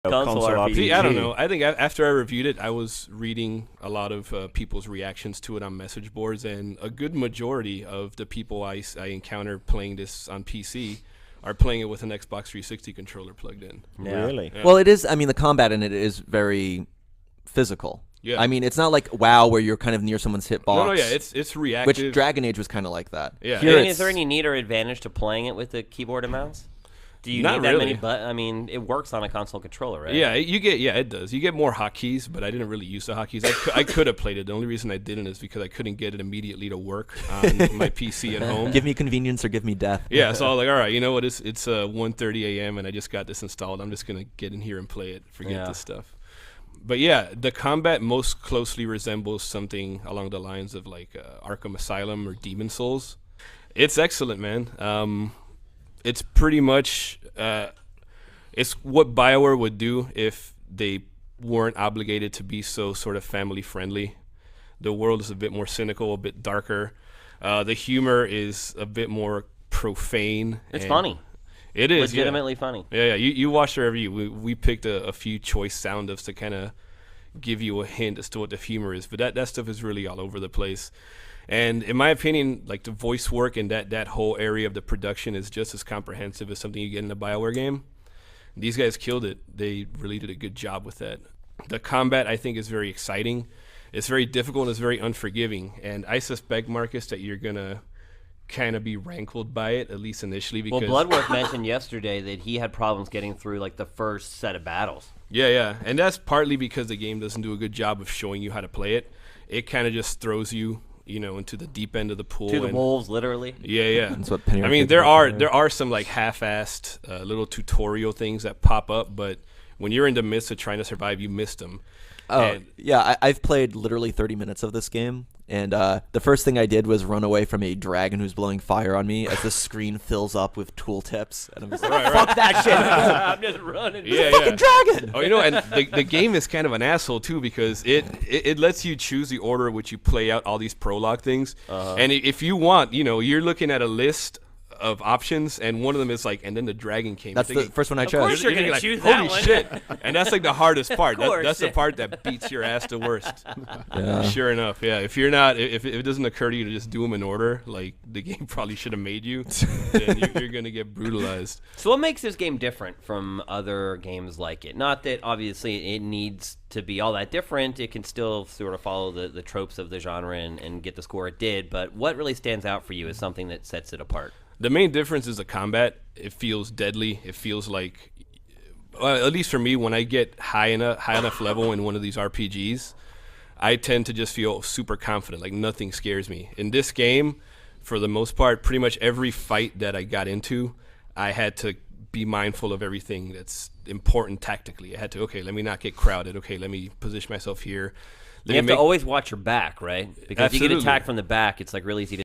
console RPG. See, I don't know. I think after I reviewed it, I was reading a lot of people's reactions to it on message boards, and a good majority of the people I encounter playing this on PC are playing it with an Xbox 360 controller plugged in. Yeah. Really? Yeah. Well, it is. I mean, the combat in it is very physical. Yeah. I mean, it's not like WoW where you're kind of near someone's hitbox. No, yeah, it's reactive. Which Dragon Age was kind of like that. Yeah. Here Is there any need or advantage to playing it with the keyboard and mouse? Do you Not need that really. many? But I mean, it works on a console controller, right? Yeah, it does. You get more hotkeys, but I didn't really use the hotkeys. I could have played it. The only reason I didn't is because I couldn't get it immediately to work on my PC at home. Give me convenience or give me death. Yeah, so I was like, all right, you know what? It's 1:30 a.m. and I just got this installed. I'm just gonna get in here and play it. Forget this stuff. But yeah, the combat most closely resembles something along the lines of like Arkham Asylum or Demon Souls. It's excellent, man. It's pretty much it's what BioWare would do if they weren't obligated to be so sort of family friendly. The world is a bit more cynical, a bit darker. The humor is a bit more profane. It's funny. It is legitimately funny. Yeah. You watched our review. We picked a few choice sound offs to kind of give you a hint as to what the humor is, but that stuff is really all over the place. And in my opinion, like the voice work and that whole area of the production is just as comprehensive as something you get in a BioWare game. These guys killed it. They really did a good job with that. The combat, I think, is very exciting. It's very difficult and it's very unforgiving. And I suspect, Marcus, that you're going to kind of be rankled by it, at least initially. Because Bloodworth mentioned yesterday that he had problems getting through like the first set of battles. Yeah. And that's partly because the game doesn't do a good job of showing you how to play it. It kind of just throws you, into the deep end of the pool. To the wolves, literally. Yeah. That's what Penny I mean, Arcade there was are some like half-assed little tutorial things that pop up, but when you're in the midst of trying to survive, you miss them. Yeah, I've played literally 30 minutes of this game, and the first thing I did was run away from a dragon who's blowing fire on me as the screen fills up with tooltips, and I'm just like, fuck that shit. I'm just running. Yeah. Fucking dragon! Oh, and the game is kind of an asshole, too, because it lets you choose the order in which you play out all these prologue things. And if you want, you're looking at a list of options, and one of them is like, and then the dragon came. That's the first one I Of course chose. you're going to like, choose holy that one. shit. And that's like the hardest part. course. That's the part that beats your ass the worst. Yeah. Sure enough, yeah. If it doesn't occur to you to just do them in order, like the game probably should have made you, then you're going to get brutalized. So what makes this game different from other games like it? Not that obviously it needs to be all that different. It can still sort of follow the tropes of the genre and get the score it did. But what really stands out for you is something that sets it apart? The main difference is the combat. It feels deadly. It feels like, at least for me, when I get high enough level in one of these RPGs, I tend to just feel super confident, like nothing scares me. In this game, for the most part, pretty much every fight that I got into, I had to be mindful of everything that's important tactically. I had to, let me not get crowded. Okay, let me position myself here. You have to always watch your back, right? Because if you get Absolutely. attacked from the back, it's like really easy to